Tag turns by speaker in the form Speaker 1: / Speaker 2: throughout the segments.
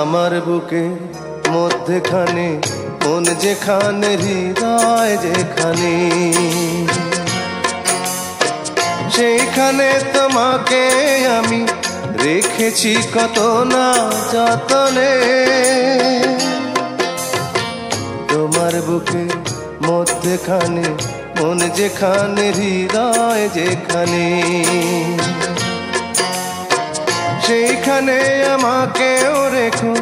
Speaker 1: আমার বুকে মধ্যখানে মন যেখানে হৃদয় যেখানে, সেইখানে তোমাকে আমি রেখেছি কত না যতনে। তোমার বুকে মধ্যখানে মন যেখানে হৃদয় যেখানে, সেইখানে আমাকেও রেখো,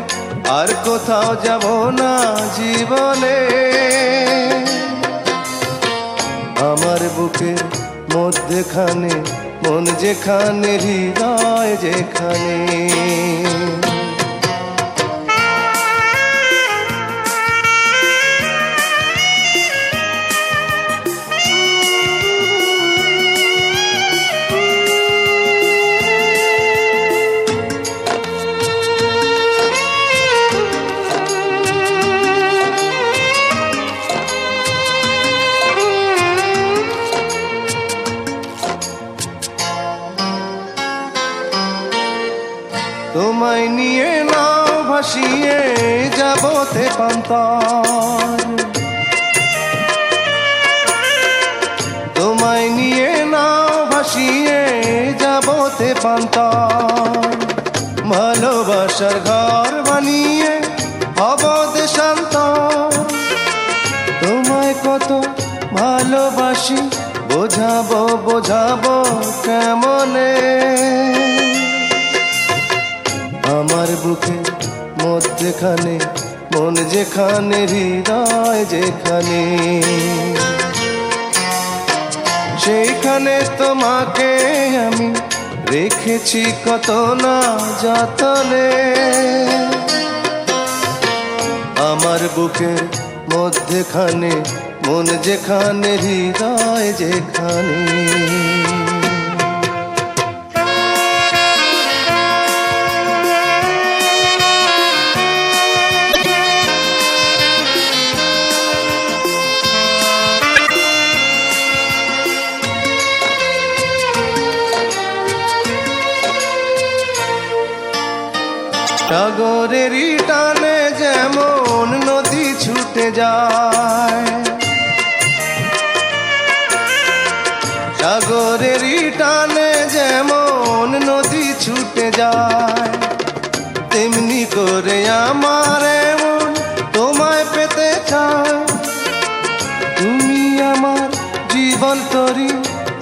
Speaker 1: আর কোথাও যাব না জীবনে। আমার বুকের মধ্যখানে মন যেখানে হৃদয় যেখানে। তোমায় নিয়ে নাও ভাসিয়ে যাব তেপান্তর, তোমায় নিয়ে নাও ভাসিয়ে যাব তেপান্তর। ভালোবাসার ঘর বানিয়ে হব দেশান্তর। তোমায় কত ভালোবাসি বোঝাবো বোঝাবো কেমনে। আমার বুকে মধ্যখানে মন যেখানে হৃদয় যেখানে, সেইখানে তোমাকে আমি রেখেছি কত না যতনে। আমার বুকের মধ্যখানে মন যেখানে হৃদয় যেখানে। সাগরেরই টানে যেমন নদী ছুটে যায়, সাগরেরই টানে যেমন নদী ছুটে যায়, তেমনি করে আমার মন তোমায় পেতে চায়। তুমি আমার জীবন তরি,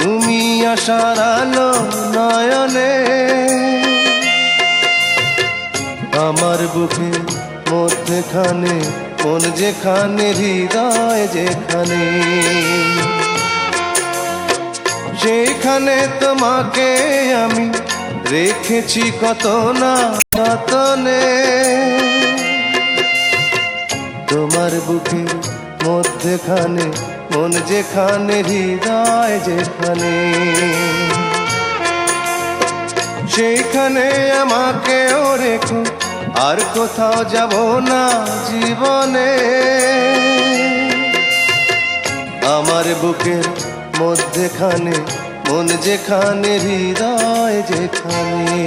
Speaker 1: তুমি আশার আলো নয়নে। আমার বুকে মধ্যখানে মন যেখানে হৃদয় যেখানে, সেইখানে তোমাকে আমি রেখেছি কত না যতনে। তোমার বুকে মধ্যখানে মন যেখানে হৃদয় যেখানে, সেইখানে আমাকেও রেখো, আর কোথাও যাব না জীবনে। আমার বুকের মধ্যখানে মন যেখানে হৃদয় যেখানে।